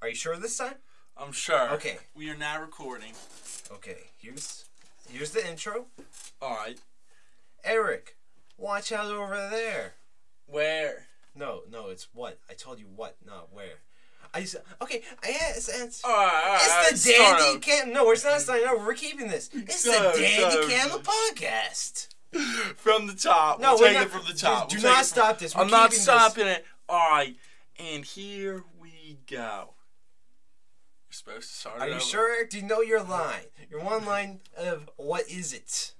Are you sure this time? I'm sure. Okay. We are now recording. Okay, here's the intro. Alright. Eric, watch out over there. Where? No, it's what. I told you what, not where. It's Alright, the DandyCamel. No, it's not starting over. We're keeping this. It's the DandyCamel podcast. From the top. No, we'll take it from the top. Do not stop this. I'm not stopping it. Alright, and here we go. You're supposed to start it Are you over. sure, Eric? Do you know your line? Your one line of what is it?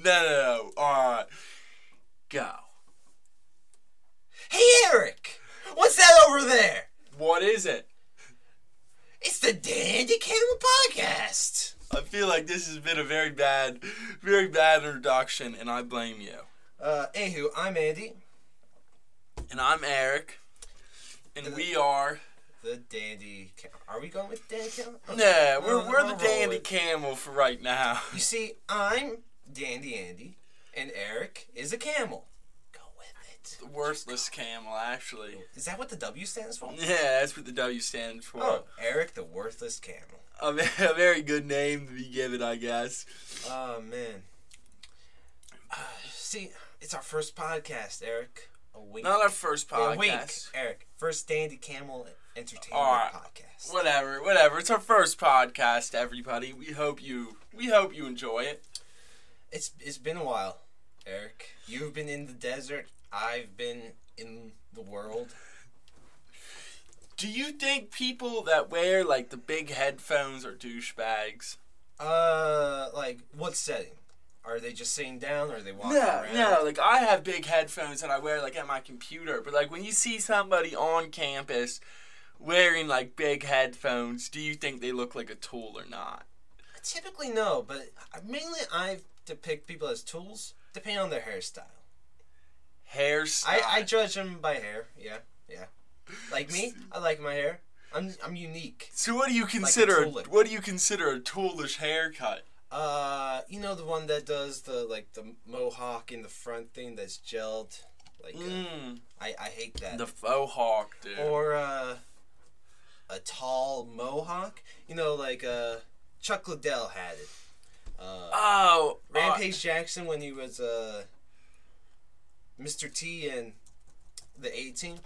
No. Alright. Go. Hey, Eric! What's that over there? What is it? It's the DandyCamel podcast. I feel like this has been a very bad introduction, and I blame you. Anywho, I'm Andy. And I'm Eric. And we are... The DandyCamel. Are we going with DandyCamel? Okay. Nah, we're the DandyCamel for right now. You see, I'm Dandy Andy, and Eric is a camel. Go with it. The worthless camel, actually. Is that what the W stands for? Yeah, that's what the W stands for. Oh, Eric the worthless camel. A very good name to be given, I guess. Oh, man. See, it's our first podcast, Eric. A week. Not our first podcast. A week, Eric. First DandyCamel entertainment podcast. Whatever. It's our first podcast, everybody. We hope you enjoy it. It's been a while, Eric. You've been in the desert. I've been in the world. Do you think people that wear like the big headphones are douchebags? Like what setting? Are they just sitting down or are they walking around? No, like I have big headphones that I wear like at my computer, but like when you see somebody on campus wearing like big headphones, do you think they look like a tool or not? Typically no, but mainly I depict people as tools depending on their hairstyle. Hairstyle? I judge them by hair, yeah. Like me, I like my hair. I'm unique. So what do you consider a toolish haircut? You know the one that does the mohawk in the front thing that's gelled? I hate that. The faux hawk, dude. Or a tall mohawk. You know, like Chuck Liddell had it. Rampage Jackson when he was Mr. T and the A-Team.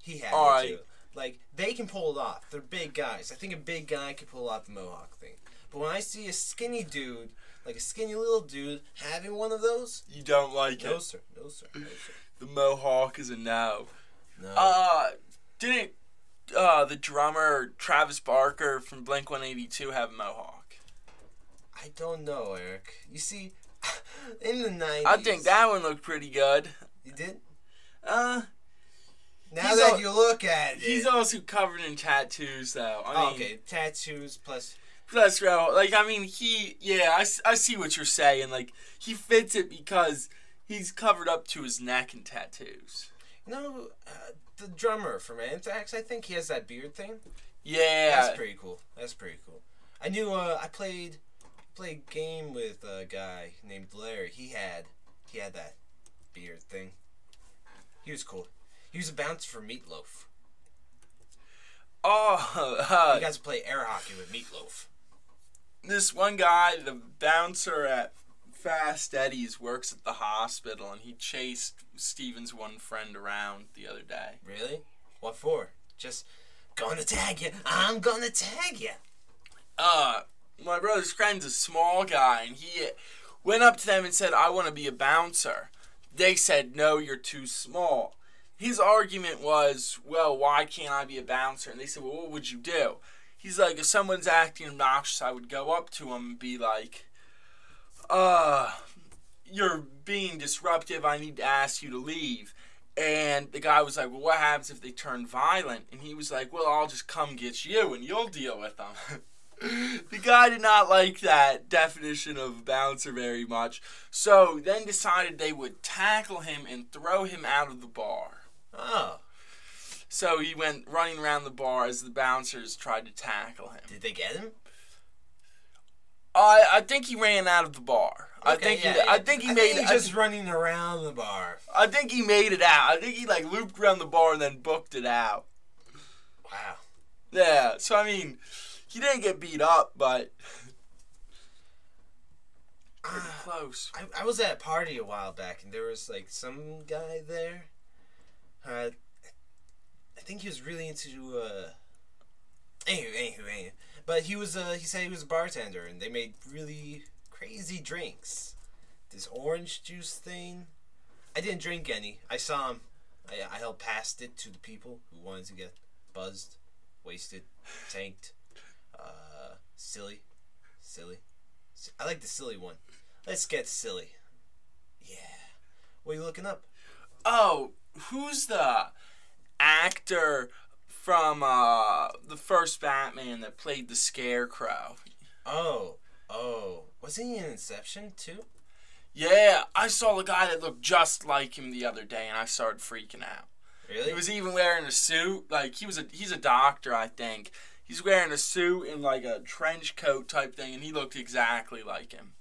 He had it too. Like, they can pull it off. They're big guys. I think a big guy can pull off the mohawk thing. But when I see a skinny dude, like a skinny little dude, having one of those... You don't like it? No, sir. The mohawk is a no. No. Didn't the drummer Travis Barker from Blink-182 have a mohawk? I don't know, Eric. You see, in the 90s... I think that one looked pretty good. You did? Now that you look at it... He's also covered in tattoos, though. I mean, tattoos plus... Like, I mean, I see what you're saying. Like, he fits it because he's covered up to his neck in tattoos. No, the drummer from Anthrax, I think he has that beard thing. Yeah. That's pretty cool. I knew, I played a game with a guy named Larry. He had that beard thing. He was cool. He was a bouncer for Meatloaf. You guys play air hockey with Meatloaf. This one guy, the bouncer at Fast Eddie's, works at the hospital, and he chased Steven's one friend around the other day. Really? What for? Just, gonna tag you. I'm gonna tag you. My brother's friend's a small guy, and he went up to them and said, I want to be a bouncer. They said, no, you're too small. His argument was, well, why can't I be a bouncer? And they said, well, what would you do? He's like, if someone's acting obnoxious, I would go up to him and be like, you're being disruptive. I need to ask you to leave. And the guy was like, well, what happens if they turn violent? And he was like, well, I'll just come get you and you'll deal with them. The guy did not like that definition of bouncer very much. So then decided they would tackle him and throw him out of the bar. Oh. So he went running around the bar as the bouncers tried to tackle him. Did they get him? I think he ran out of the bar. Okay, I think he made it. Just running around the bar. I think he made it out. I think he looped around the bar and then booked it out. Wow. Yeah, so I mean, he didn't get beat up, but pretty close. I was at a party a while back, and there was like some guy there. I think he was really into anywho. But he said he was a bartender, and they made really crazy drinks. This orange juice thing. I didn't drink any. I saw him. I helped pass it to the people who wanted to get buzzed, wasted, tanked, silly. I like the silly one. Let's get silly. Yeah. What are you looking up? Oh, who's the actor from the first Batman that played the Scarecrow? Oh. Wasn't he in Inception too? Yeah, I saw a guy that looked just like him the other day, and I started freaking out. Really? He was even wearing a suit. Like, he's a doctor, I think. He's wearing a suit and like a trench coat type thing, and he looked exactly like him.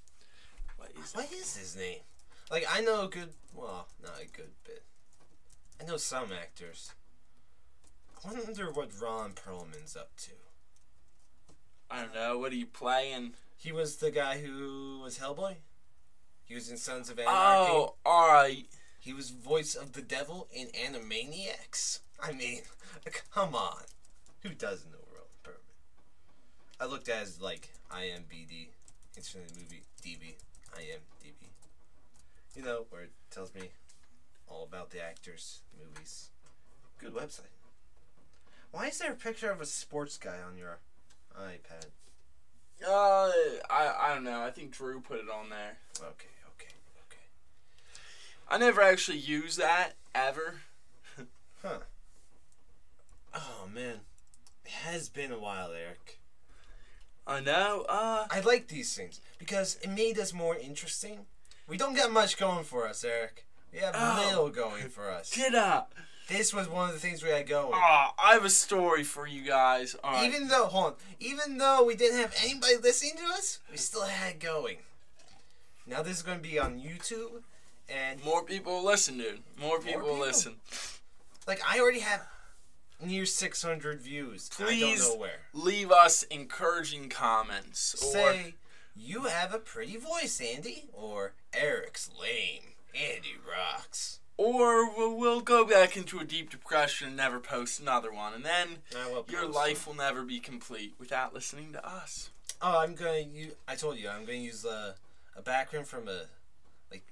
What is his name? Like, I know not a good bit. I know some actors. I wonder what Ron Perlman's up to. I don't know. What are you playing? He was the guy who was Hellboy. He was in Sons of Anarchy. Oh, alright. He was voice of the devil in Animaniacs. I mean, come on. Who doesn't know Ron Perlman? I looked at his, like, IMDb, Internet Movie DB, IMDb. You know, where it tells me all about the actors, movies. Good website. Why is there a picture of a sports guy on your iPad? I don't know. I think Drew put it on there. Okay. I never actually used that, ever. Huh. Oh, man. It has been a while, Eric. I know, I like these things, because it made us more interesting. We don't got much going for us, Eric. We have little going for us. Get up! This was one of the things we had going. I have a story for you guys. All right. Even though we didn't have anybody listening to us, we still had it going. Now this is going to be on YouTube, and more people listen, dude. More people listen. Like, I already have near 600 views. Please I don't know where. Leave us encouraging comments. Say, you have a pretty voice, Andy. Or, Eric's lame. Andy rocks. Or we'll go back into a deep depression and never post another one. And then your life will never be complete without listening to us. Oh, I told you, I'm going to use a background from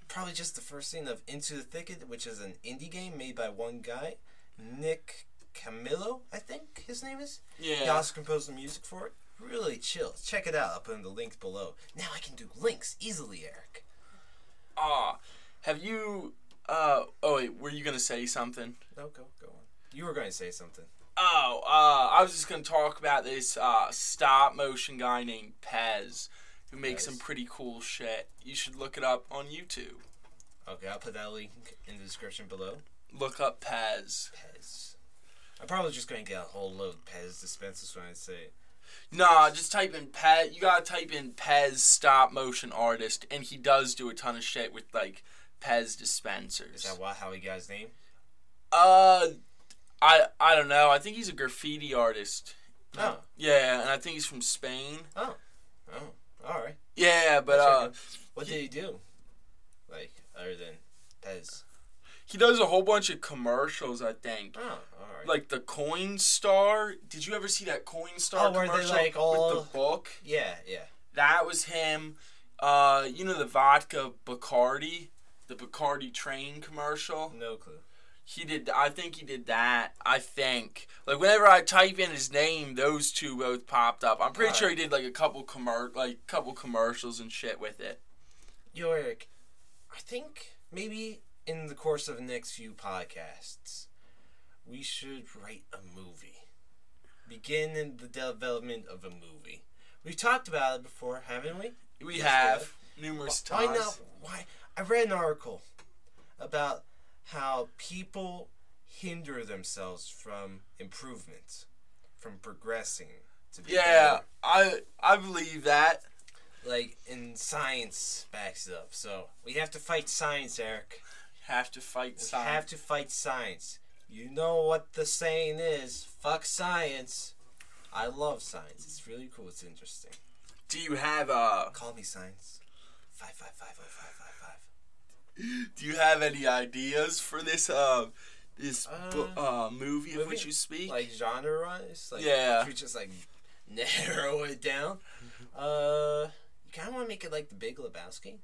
probably just the first scene of Into the Thicket, which is an indie game made by one guy, Nick Camillo, I think his name is. Yeah. He also composed the music for it. Really chill. Check it out. I'll put in the link below. Now I can do links easily, Eric. Have you... wait, were you going to say something? No, go on. You were going to say something. I was just going to talk about this stop-motion guy named Pez, who makes some pretty cool shit. You should look it up on YouTube. Okay, I'll put that link in the description below. Look up Pez. I'm probably just going to get a whole load of Pez dispensers when I say it. Nah, just type in Pez. You gotta type in Pez stop-motion artist, and he does do a ton of shit with, like, Pez dispensers. Is that how he got his name? I don't know. I think he's a graffiti artist. Oh. Yeah, and I think he's from Spain. Oh, all right. Yeah, but what did he do? Like, other than Pez? He does a whole bunch of commercials, I think. Oh, all right. Like the Coinstar. Did you ever see that Coinstar commercial where they like all with the book? Yeah. That was him. You know the vodka Bacardi, the Bacardi train commercial? No clue. I think he did that. I think. Like, whenever I type in his name, those two both popped up. I'm pretty sure he did, like, a couple commercials and shit with it. Yo, Eric, I think maybe in the course of the next few podcasts, we should write a movie. Begin in the development of a movie. We've talked about it before, haven't we? We have. Numerous times. Why? I read an article about how people hinder themselves from improvement, from progressing to be better. I believe that. Like, and science backs it up. So we have to fight science, Eric. Have to fight science. We have to fight science. You know what the saying is? Fuck science. I love science. It's really cool. It's interesting. Do you have Call me science. 5550555. Do you have any ideas for this movie of which you speak? Like genre-wise? Like, yeah. Should we just like narrow it down? You kind of want to make it like The Big Lebowski.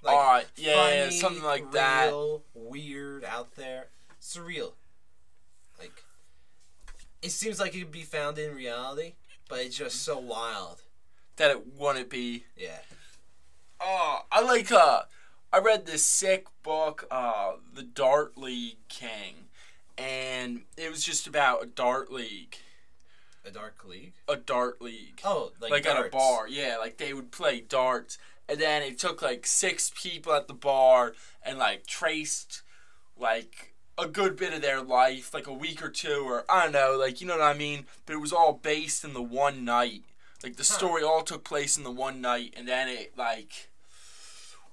Like, Alright, yeah, funny, something like real, that. Weird, out there, surreal. Like, it seems like it could be found in reality, but it's just so wild that it wouldn't be. Yeah. I read this sick book, The Dart League King, and it was just about a dart league. A dark league? A dart league. Oh, like at a bar. Yeah, like they would play darts, and then it took like 6 people at the bar and like traced like a good bit of their life, like a week or two, or I don't know, like, you know what I mean? But it was all based in the one night. Like the story all took place in the one night, and then it like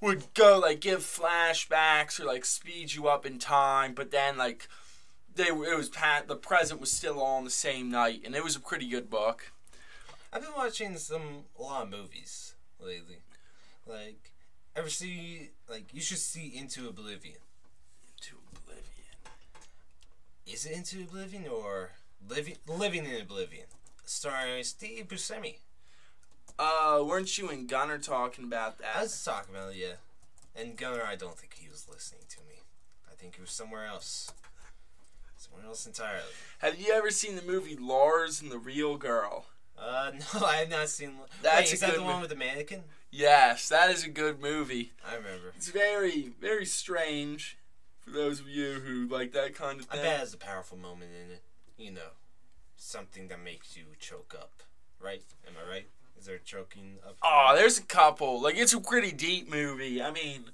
would go like give flashbacks or like speed you up in time, but then like the present was still all on the same night, and it was a pretty good book. I've been watching a lot of movies lately. Like, you should see Into Oblivion. Into Oblivion. Is it Into Oblivion or Living in Oblivion? Starring Steve Buscemi. Weren't you and Gunnar talking about that? I was talking about it, yeah. And Gunnar, I don't think he was listening to me. I think he was somewhere else. Somewhere else entirely. Have you ever seen the movie Lars and the Real Girl? No, I have not seen. Is that the one with the mannequin? Yes, that is a good movie. I remember. It's very, very strange for those of you who like that kind of thing. I bet it has a powerful moment in it. You know, something that makes you choke up, right? Am I right? Is there choking up? Oh, there's a couple. Like, it's a pretty deep movie. I mean,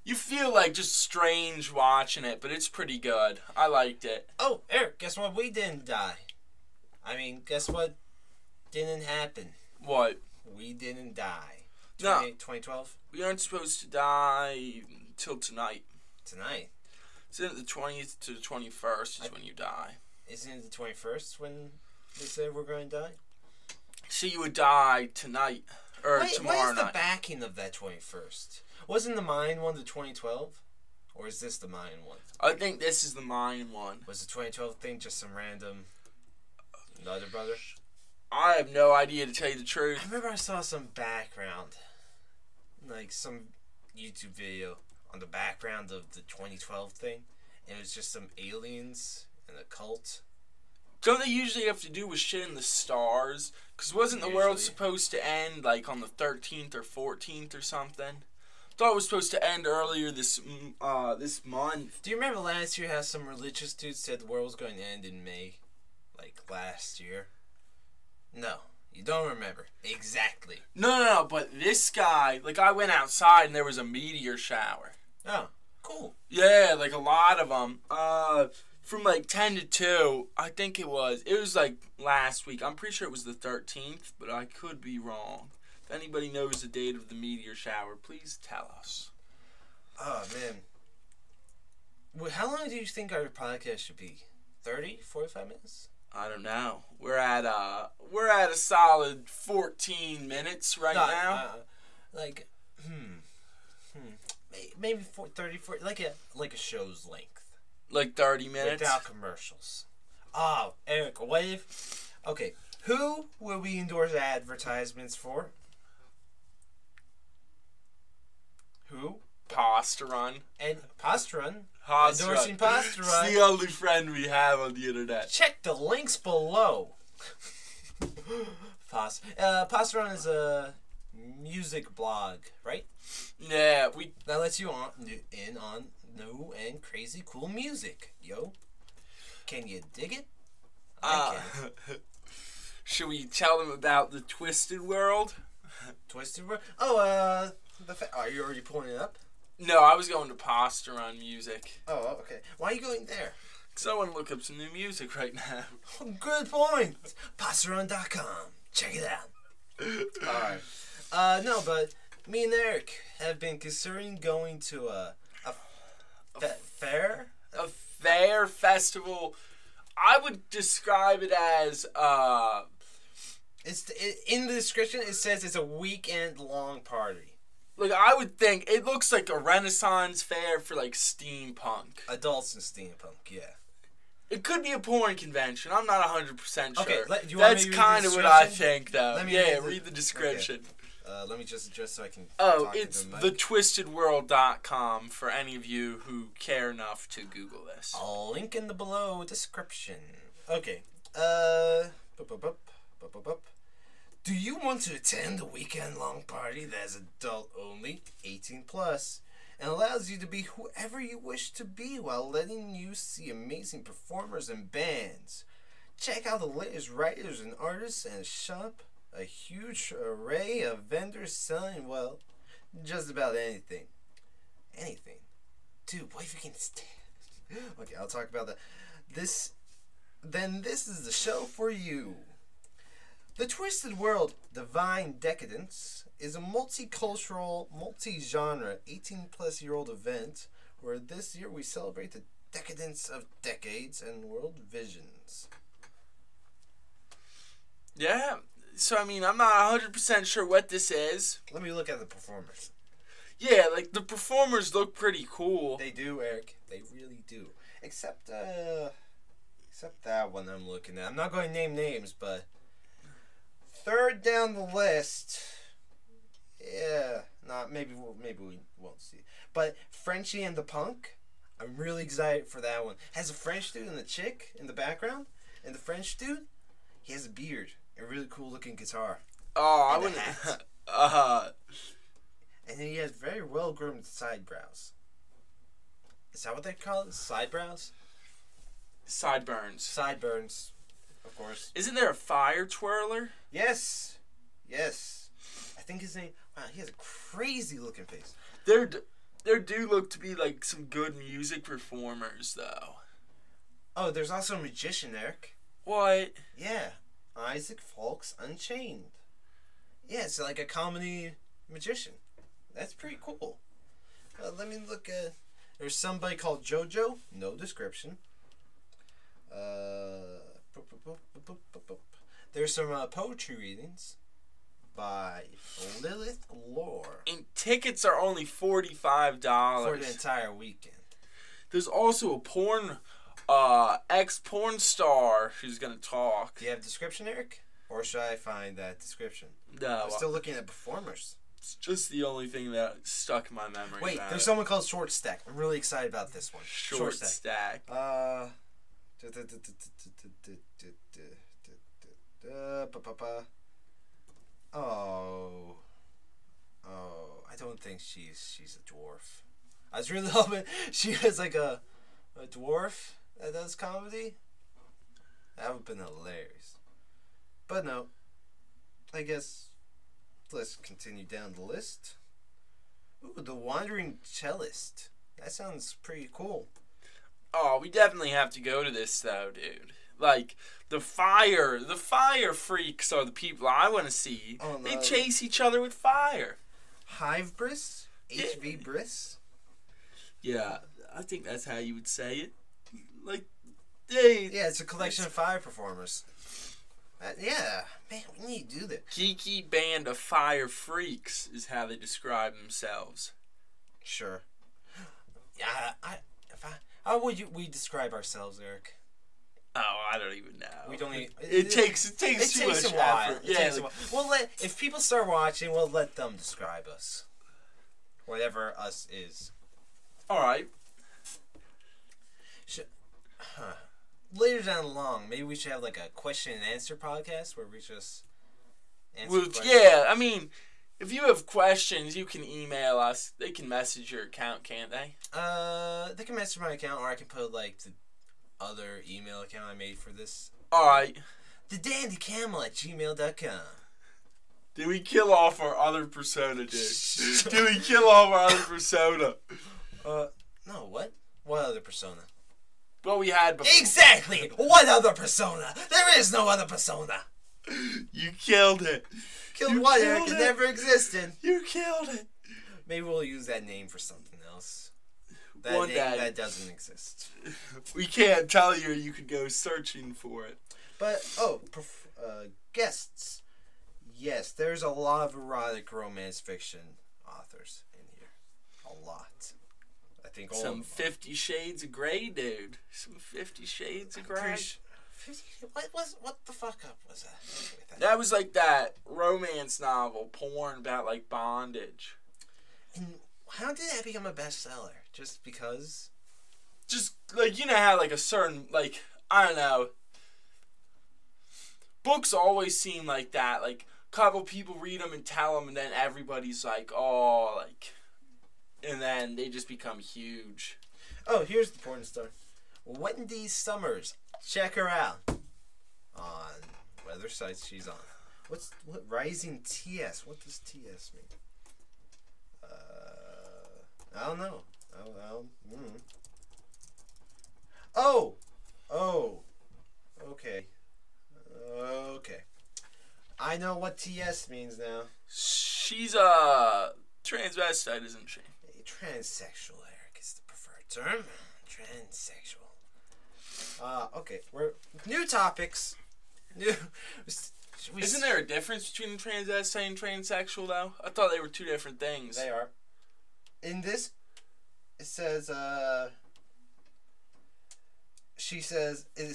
you feel like just strange watching it, but it's pretty good. I liked it. Oh, Eric, guess what? We didn't die. I mean, guess what didn't happen? What? We didn't die. 2012? We aren't supposed to die till tonight. Tonight? Isn't it the 20th to the 21st is when you die? Isn't it the 21st when they say we're going to die? So you would die tonight, or tomorrow night. What is the backing of that 21st? Wasn't the Mayan one the 2012? Or is this the Mayan one? I think this is the Mayan one. Was the 2012 thing just some random other brother? I have no idea, to tell you the truth. I remember I saw some background, like some YouTube video on the background of the 2012 thing, and it was just some aliens and a cult. Don't they usually have to do with shit in the stars? Because wasn't the world supposed to end like on the 13th or 14th or something? Thought it was supposed to end earlier this month. Do you remember last year how some religious dude said the world was going to end in May? Like last year? No, you don't remember. Exactly. No, but this guy, like, I went outside and there was a meteor shower. Oh, cool. Yeah, like a lot of them. From like 10 to 2, I think it was like last week. I'm pretty sure it was the 13th, but I could be wrong. If anybody knows the date of the meteor shower, please tell us. Oh, man. Well, how long do you think our podcast should be? 30? 45 minutes? I don't know. We're at a solid 14 minutes right now. Maybe 30, 40, like a show's length. Like 30 minutes? Without commercials. Oh, Eric, what if... Okay, who will we endorse advertisements for? Who? Pastarun. And Pastarun. Endorsing Pastarun. It's the only friend we have on the internet. Check the links below. Pastarun is a music blog, right? Yeah, that lets you in on new and crazy cool music, yo. Can you dig it? I can. Should we tell them about the Twisted World? Twisted World? Oh, are you already pulling it up? No, I was going to Pastarun Music. Oh, okay. Why are you going there? Because I want to look up some new music right now. Good point. Pastarun.com. Check it out. Alright. No, but me and Eric have been considering going to a fair? A fair festival. I would describe it as in the description it says it's a weekend-long party. Like, I would think it looks like a Renaissance fair for, like, steampunk. Adults in steampunk, yeah. It could be a porn convention. I'm not 100% sure. Okay, that's kind of what I think, though. Read the description. Okay. Let me just so I can. Oh, it's thetwistedworld.com for any of you who care enough to Google this. I'll link in the below description. Okay. Do you want to attend a weekend-long party that is adult-only, 18+, and allows you to be whoever you wish to be while letting you see amazing performers and bands? Check out the latest writers and artists and shop a huge array of vendors selling, well, just about anything. Anything. Dude, what if you can stand? Okay, I'll talk about that. This is the show for you. The Twisted World Divine Decadence is a multicultural, multi-genre, 18+-year-old event where this year we celebrate the decadence of decades and world visions. Yeah, so I mean, I'm not 100% sure what this is. Let me look at the performers. Yeah, like, the performers look pretty cool. They do, Eric. They really do. Except that one I'm looking at. I'm not going to name names, but third down the list. Yeah, maybe we won't see. But Frenchie and the Punk, I'm really excited for that one. Has a French dude and a chick in the background, and the French dude, he has a beard, a really cool looking guitar. Oh, I wouldn't. And he has very well groomed side brows. Is that what they call it? Side brows? Sideburns. Sideburns, of course. Isn't there a fire twirler? Yes. I think his name. Wow, he has a crazy looking face. There do look to be like some good music performers, though. Oh, there's also a magician, Eric. What? Yeah, Isaac Falks Unchained. Yeah, it's like a comedy magician. That's pretty cool. Let me look at. There's somebody called JoJo. No description. There's some poetry readings by Lilith Lore. And tickets are only $45 for the entire weekend. There's also a porn, ex-porn star who's gonna talk. Do you have a description, Eric? Or should I find that description? No. I'm still looking at performers. It's just the only thing that stuck in my memory. Wait, there's someone called Short Stack. I'm really excited about this one. Short Stack. I don't think she's a dwarf. I was really hoping she was like a dwarf that does comedy. That would have been hilarious. But no. I guess let's continue down the list. Ooh, the Wandering Cellist. That sounds pretty cool. Oh, we definitely have to go to this though, dude. Like, the fire freaks are the people I want to see. Oh, no. They chase each other with fire. Hive Briss? HV Briss? Yeah, I think that's how you would say it. Like, yeah, it's a collection of fire performers. Yeah, man, we need to do that. Geeky band of fire freaks is how they describe themselves. Sure. Yeah, how would we describe ourselves, Eric? Oh, I don't even know. We don't even. It takes too much a while. effort. Yeah, we'll if people start watching, we'll let them describe us. Whatever us is. All right. Later down the line, maybe we should have like a question and answer podcast where we just answer questions. Yeah, I mean, if you have questions, you can email us. They can message your account, can't they? They can message my account, or I can put like the other email account I made for this. Alright. The DandyCamel at gmail.com. Did we kill off our other persona, dude? Did we kill off our other persona? No, what? What other persona? Well, we had before. Exactly! What other persona? There is no other persona! You killed it. Killed what, Eric? It never existed. You killed it. Maybe we'll use that name for something else. One day. That doesn't exist. We can't tell you. You could go searching for it. But, guests. Yes, there's a lot of erotic romance fiction authors in here. A lot. I think all Some 50 Shades of Grey, dude. Some 50 Shades of Grey. What the fuck up was that? That was like that romance novel, porn about like bondage. And how did that become a bestseller? Just because? Just like, you know how like a certain, like, I don't know. Books always seem like that. Like, a couple people read them and tell them, and then everybody's like, oh, like, and then they just become huge. Oh, here's the porn star. Wendy Summers. Check her out on whatever sites she's on. What Rising TS? What does TS mean? I don't know. Oh, okay. Okay. I know what TS means now. She's a transvestite, isn't she? A transsexual, Eric, is the preferred term. Transsexual. Okay. We're new topics. Isn't there a difference between transvestite and transsexual, though? I thought they were two different things. They are. In this, it says, it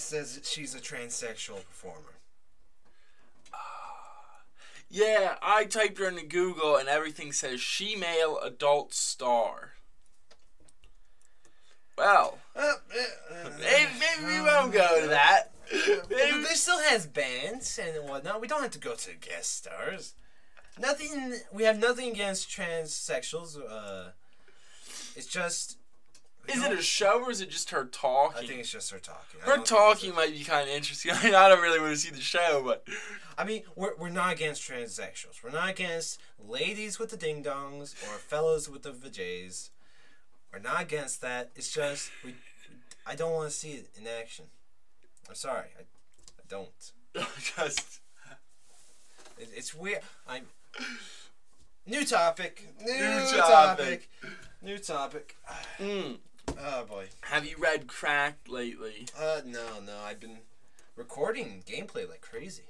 says she's a transsexual performer. Yeah, I typed her into Google and everything says she-male adult star. Well, maybe we won't go to that. There still has bands and whatnot. We don't have to go to guest stars. We have nothing against transsexuals. It's just. Is it a show or is it just her talking? I think it's just her talking. Her talking might be kind of interesting. I mean, I don't really want to see the show, but. I mean, we're not against transsexuals. We're not against ladies with the ding dongs or fellows with the vajays. We're not against that. It's just I don't want to see it in action. I'm sorry, I don't. Just. It's weird. New topic. New topic. Oh boy. Have you read Crack lately? No. I've been recording gameplay like crazy.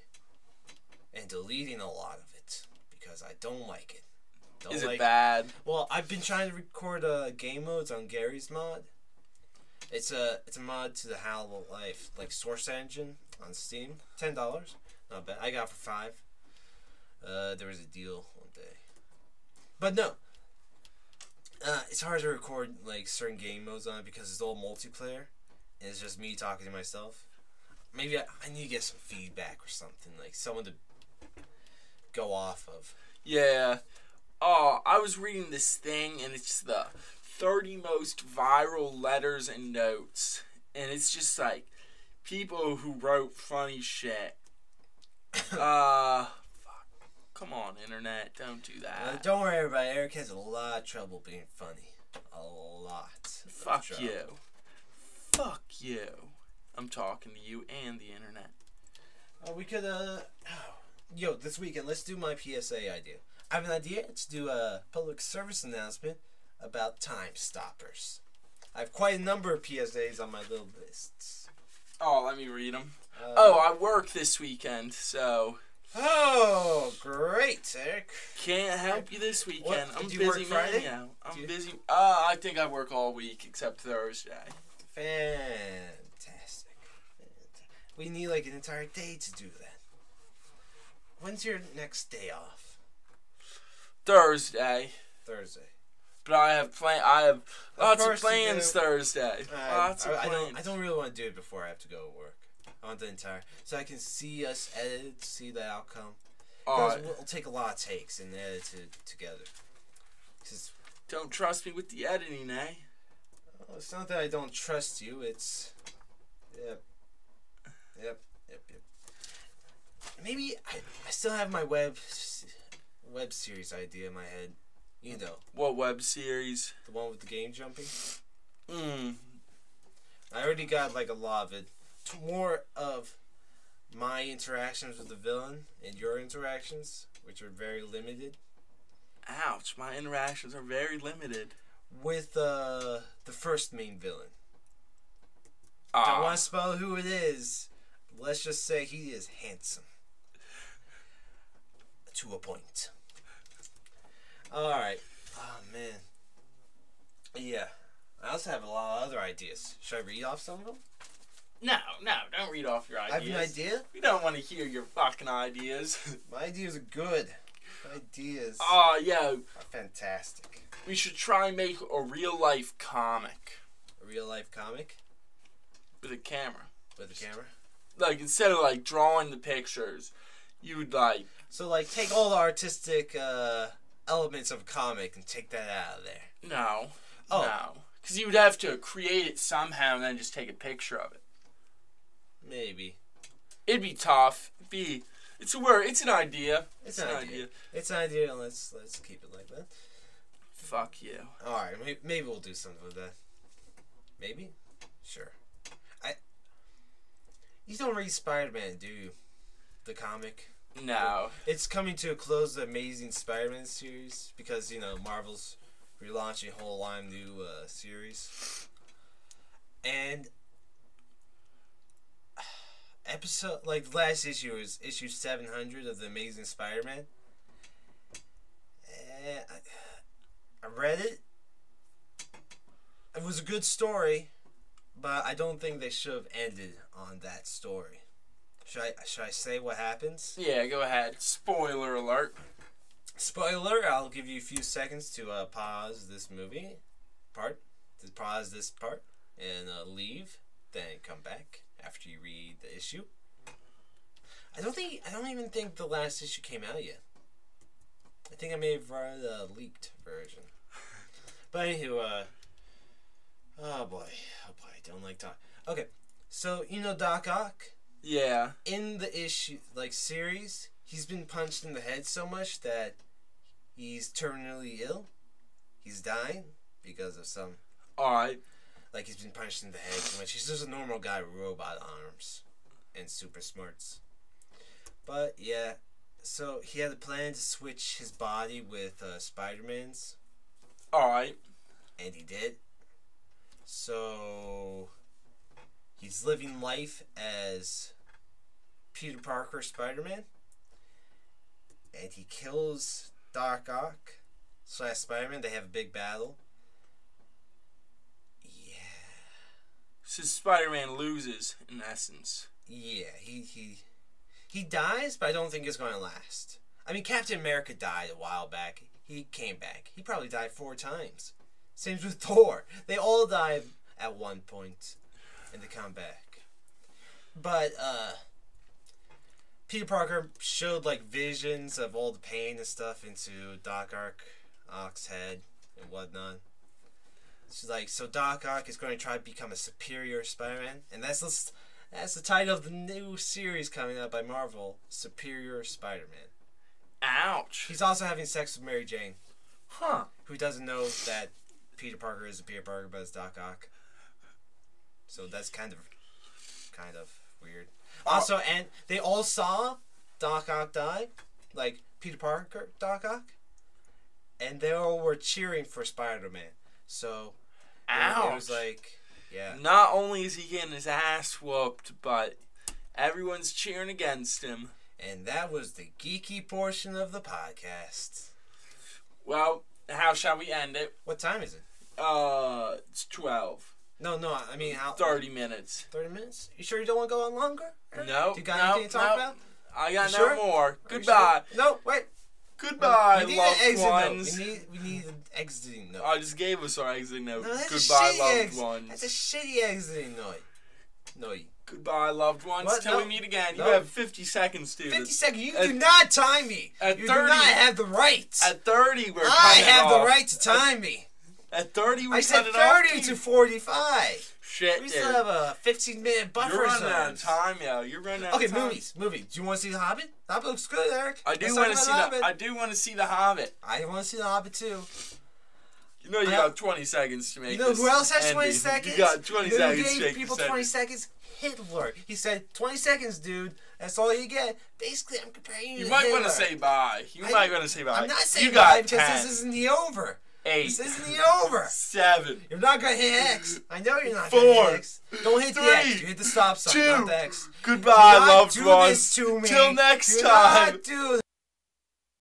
And deleting a lot of it. Because I don't like it. Is it bad? Well, I've been trying to record game modes on Gary's mod. It's a mod to the Half-Life like source engine on Steam. $10. Not bad. I got it for $5. There was a deal one day. But no. It's hard to record like certain game modes on it because it's all multiplayer, and it's just me talking to myself. Maybe I need to get some feedback or something, like someone to go off of. Yeah. Oh, I was reading this thing, and it's the 30 most viral letters and notes, and it's just like people who wrote funny shit. Come on, internet, don't do that. Don't worry, everybody. Eric has a lot of trouble being funny. A lot. Fuck you. Fuck you. I'm talking to you and the internet. We could, Yo, this weekend, let's do my PSA idea. I have an idea to do a public service announcement about Time Stoppers. I have quite a number of PSAs on my little lists. Oh, let me read them. I work this weekend, so... Oh, great, Eric. Can't help you this weekend. I'm busy, work Friday? man. I'm busy. I think I work all week except Thursday. Fantastic. We need like an entire day to do that. When's your next day off? Thursday. But I have lots of plans Thursday. Lots of plans. I don't really want to do it before I have to go to work. I want the entire, so I can see us edit, see the outcome. Because we'll take a lot of takes and edit it together. Don't trust me with the editing, eh? Well, it's not that I don't trust you. It's, yep. Maybe I still have my web series idea in my head. You know. What web series? The one with the game jumping. I already got like a lot of it. More of my interactions with the villain and your interactions, which are very limited. Ouch, my interactions are very limited. with the first main villain. Don't want to spoil who it is. Let's just say he is handsome. To a point. Alright. Oh, man. Yeah. I also have a lot of other ideas. Should I read off some of them? No, don't read off your ideas. I have an idea? We don't want to hear your fucking ideas. My ideas are good. My ideas yeah. are fantastic. We should try and make a real-life comic. A real-life comic? With a camera. With a camera? Like, instead of, like, drawing the pictures, you would, like... So, like, take all the artistic elements of a comic and take that out of there. No. Oh. No. Because you would have to create it somehow and then just take a picture of it. Maybe. It'd be tough. It's a word. It's an idea. It's an idea. It's an idea. Let's keep it like that. Fuck you. All right. Maybe we'll do something with that. Maybe. Sure. You don't read Spider-Man, do you? The comic. No. It's coming to a close. The Amazing Spider-Man series because Marvel's relaunching a whole line of new series. And the last issue is issue 700 of the Amazing Spider-Man. I read it. It was a good story, but I don't think they should have ended on that story. Should I say what happens? Yeah, go ahead. Spoiler alert. Spoiler, I'll give you a few seconds to pause this part, and leave, then come back after you read the issue. I don't even think the last issue came out yet. I think I may have read a leaked version. But anywho, oh boy, I don't like talk. Okay, so Doc Ock? Yeah. In the issue, series, he's been punched in the head so much that he's terminally ill. He's dying because of some... Alright. He's been punched in the head so much. He's just a normal guy with robot arms and super smarts. But, yeah, so he had a plan to switch his body with Spider-Man's. Alright. And he did. So... he's living life as Peter Parker Spider-Man. And he kills Doc Ock / Spider-Man. They have a big battle. Yeah. So Spider-Man loses, in essence. Yeah, he dies, but I don't think it's going to last. I mean, Captain America died a while back. He came back. He probably died 4 times. Same with Thor. They all died at one point. And they come back. But, Peter Parker showed, visions of all the pain and stuff into Doc Ock's head and whatnot. So Doc Ock is going to try to become a superior Spider-Man. And that's the title of the new series coming out by Marvel, Superior Spider-Man. Ouch. He's also having sex with Mary Jane. Huh. Who doesn't know that Peter Parker is a Peter Parker, but it's Doc Ock. So that's kind of weird. Also, and they all saw Doc Ock die, Peter Parker, Doc Ock, and they all were cheering for Spider-Man. So, it was yeah. Not only is he getting his ass whooped, but everyone's cheering against him. And that was the geeky portion of the podcast. Well, how shall we end it? What time is it? It's 12. No, I mean, how... 30 minutes. 30 minutes? You sure you don't want to go on longer? No. Do you got anything to talk about? I got no more. Goodbye. Sure? No, wait. Goodbye, we need loved an exit ones. Note. We need an exiting note. I just gave us our exiting note. No, Goodbye, loved ones. That's a shitty exiting note. No. Goodbye, loved ones. What? Till we meet again. You have 50 seconds to 50 seconds? You do not time me. You 30, do not have the right. At 30, we're I cutting have it off. the right to time me. At 30, we're I said cutting it off. 30 to 45. Shit, We still have a 15-minute buffer You're running zone. out of time, yo. You're running out of time. Okay, movies. Do you want to see The Hobbit? The Hobbit looks good, Eric. I do want to see the. I do want to see The Hobbit. I want to see The Hobbit too. You know you got 20 seconds to make. You know who else has 20 ending. seconds? You got 20 seconds. Who gave people 20 seconds? Hitler. He said 20 seconds, dude. That's all you get. Basically, I'm comparing you to might Hitler. want to say bye. You might want to say bye. I'm not saying you got bye because 10. this isn't the over. 8. This isn't over. 7. You're not gonna hit X. I know you're not 4. gonna hit X. Don't hit 3. the X. You hit the stop sign, 2. not the X. Goodbye, loved do ones. This to me. Till next do time. Not do